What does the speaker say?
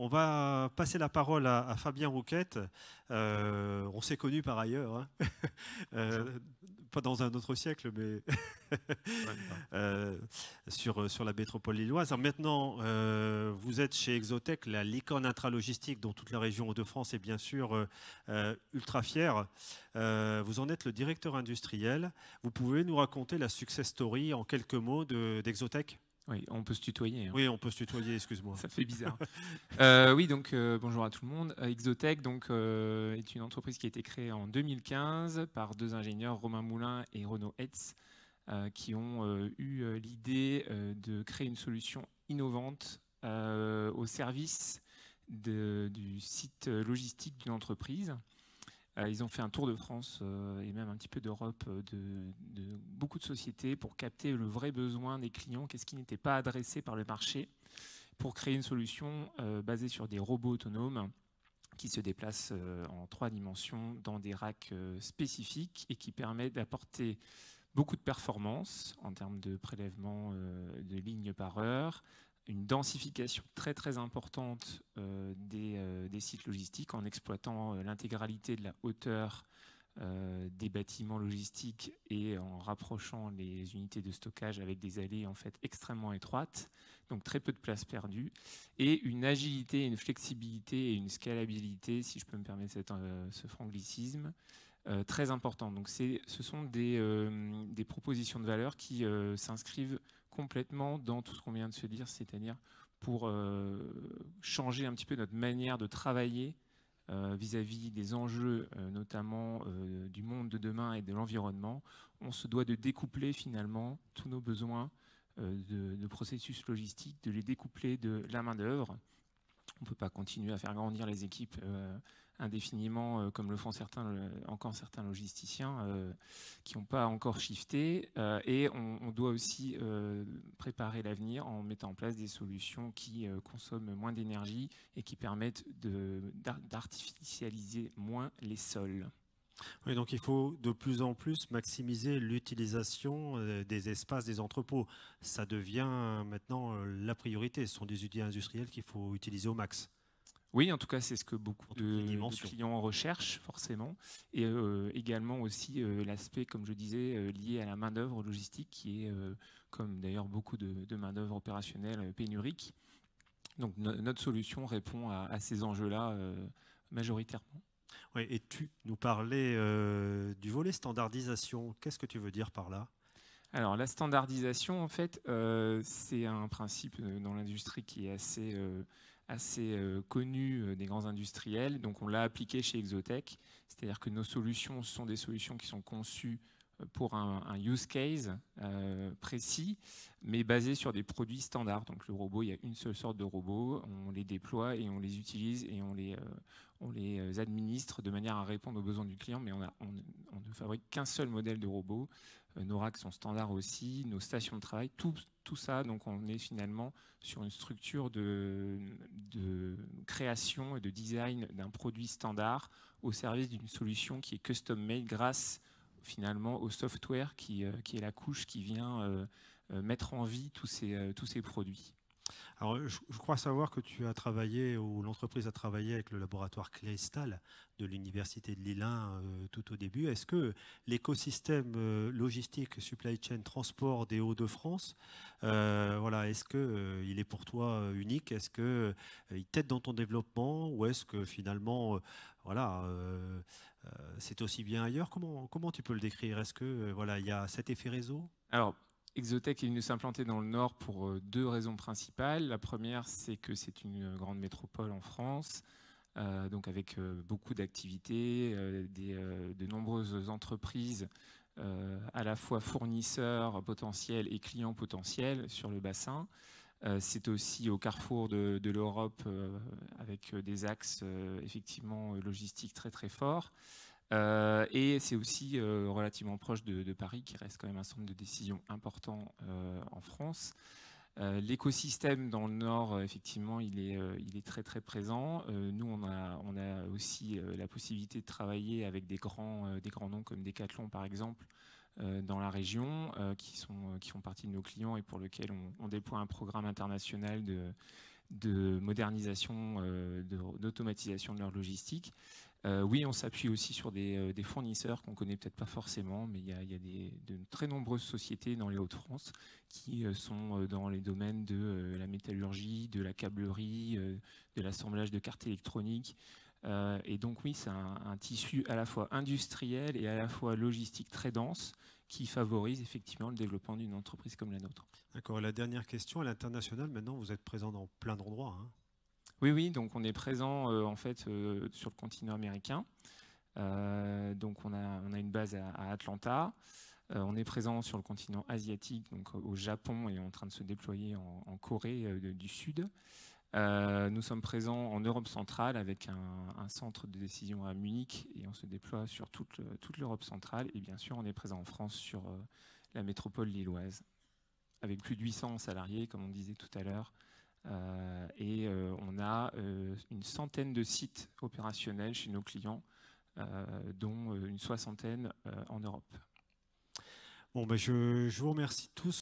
on va passer la parole à Fabien Rouquette. On s'est connus par ailleurs, hein. Pas dans un autre siècle, mais sur la métropole lilloise. Alors maintenant, vous êtes chez Exotech, la licorne intralogistique dont toute la région Hauts-de-France est bien sûr ultra fière. Vous en êtes le directeur industriel. Vous pouvez nous raconter la success story en quelques mots d'Exotech? Oui, on peut se tutoyer, hein. Oui, on peut se tutoyer, excuse-moi. Ça fait bizarre. Oui, donc bonjour à tout le monde. Exotech donc, est une entreprise qui a été créée en 2015 par deux ingénieurs, Romain Moulin et Renaud Hetz, qui ont eu l'idée de créer une solution innovante au service du site logistique d'une entreprise. Ils ont fait un tour de France et même un petit peu d'Europe de beaucoup de sociétés pour capter le vrai besoin des clients, qu'est-ce qui n'était pas adressé par le marché, pour créer une solution basée sur des robots autonomes qui se déplacent en 3 dimensions dans des racks spécifiques et qui permettent d'apporter beaucoup de performance en termes de prélèvement de lignes par heure, une densification très très importante des sites logistiques en exploitant l'intégralité de la hauteur des bâtiments logistiques et en rapprochant les unités de stockage avec des allées en fait extrêmement étroites, donc très peu de place perdue, et une agilité, une flexibilité et une scalabilité, si je peux me permettre ce franglicisme, très important. Donc ce sont des propositions de valeur qui s'inscrivent complètement dans tout ce qu'on vient de se dire, c'est-à-dire pour changer un petit peu notre manière de travailler vis-à-vis des enjeux, notamment du monde de demain et de l'environnement. On se doit de découpler finalement tous nos besoins de processus logistiques, de les découpler de la main-d'œuvre. On ne peut pas continuer à faire grandir les équipes indéfiniment, comme le font encore certains logisticiens qui n'ont pas encore shifté. Et on doit aussi préparer l'avenir en mettant en place des solutions qui consomment moins d'énergie et qui permettent d'artificialiser moins les sols. Oui, donc il faut de plus en plus maximiser l'utilisation des espaces des entrepôts. Ça devient maintenant la priorité. Ce sont des outils industriels qu'il faut utiliser au max. Oui, en tout cas, c'est ce que beaucoup de dimensions. clients recherchent forcément. Et également aussi l'aspect, comme je disais, lié à la main-d'œuvre logistique, qui est, comme d'ailleurs beaucoup de main-d'œuvre opérationnelle, pénurique. Donc notre solution répond à ces enjeux-là majoritairement. Oui, et tu nous parlais du volet standardisation. Qu'est-ce que tu veux dire par là? Alors la standardisation, en fait, c'est un principe dans l'industrie qui est assez connu des grands industriels. Donc on l'a appliqué chez Exotech, c'est-à-dire que nos solutions sont des solutions qui sont conçues pour un use case précis, mais basé sur des produits standards. Donc le robot, il y a une seule sorte de robot, on les déploie et on les utilise et on les administre de manière à répondre aux besoins du client, mais on ne fabrique qu'un seul modèle de robot. Nos racks sont standards aussi, nos stations de travail, tout ça. Donc on est finalement sur une structure de création et de design d'un produit standard au service d'une solution qui est custom-made grâce finalement au software qui est la couche qui vient mettre en vie tous ces produits. Alors, je crois savoir que tu as travaillé, ou l'entreprise a travaillé avec le laboratoire Cristal de l'Université de Lille 1 tout au début. Est-ce que l'écosystème logistique, supply chain, transport des Hauts-de-France, voilà, est-ce qu'il est pour toi unique? Est-ce qu'il t'aide dans ton développement? Ou est-ce que finalement, voilà, c'est aussi bien ailleurs? Comment tu peux le décrire? Est-ce que voilà, il y a cet effet réseau? Alors, Exotech est venu s'implanter dans le Nord pour 2 raisons principales. La première, c'est que c'est une grande métropole en France, donc avec beaucoup d'activités, de nombreuses entreprises, à la fois fournisseurs potentiels et clients potentiels sur le bassin. C'est aussi au carrefour de l'Europe, avec des axes effectivement logistiques très très forts. Et c'est aussi relativement proche de Paris, qui reste quand même un centre de décision important en France. L'écosystème dans le Nord, effectivement, il est très très présent. Nous, on a aussi la possibilité de travailler avec des grands noms comme Decathlon, par exemple, dans la région, qui font partie de nos clients et pour lesquels on déploie un programme international de modernisation, d'automatisation de leur logistique. Oui, on s'appuie aussi sur des fournisseurs qu'on ne connaît peut-être pas forcément, mais il y a de très nombreuses sociétés dans les Hauts-de-France qui sont dans les domaines de la métallurgie, de la câblerie, de l'assemblage de cartes électroniques. Et donc oui, c'est un tissu à la fois industriel et à la fois logistique très dense qui favorise effectivement le développement d'une entreprise comme la nôtre. D'accord. La dernière question, à l'international, maintenant, vous êtes présent dans plein d'endroits, hein. Oui, donc on est présent en fait sur le continent américain. Donc on a une base à Atlanta. On est présent sur le continent asiatique, donc au Japon, et en train de se déployer en Corée du Sud. Nous sommes présents en Europe centrale avec un centre de décision à Munich, et on se déploie sur toute l'Europe centrale. Et bien sûr, on est présent en France sur la métropole lilloise, avec plus de 800 salariés, comme on disait tout à l'heure. On a une centaine de sites opérationnels chez nos clients, dont une soixantaine en Europe. Bon, ben je vous remercie tous.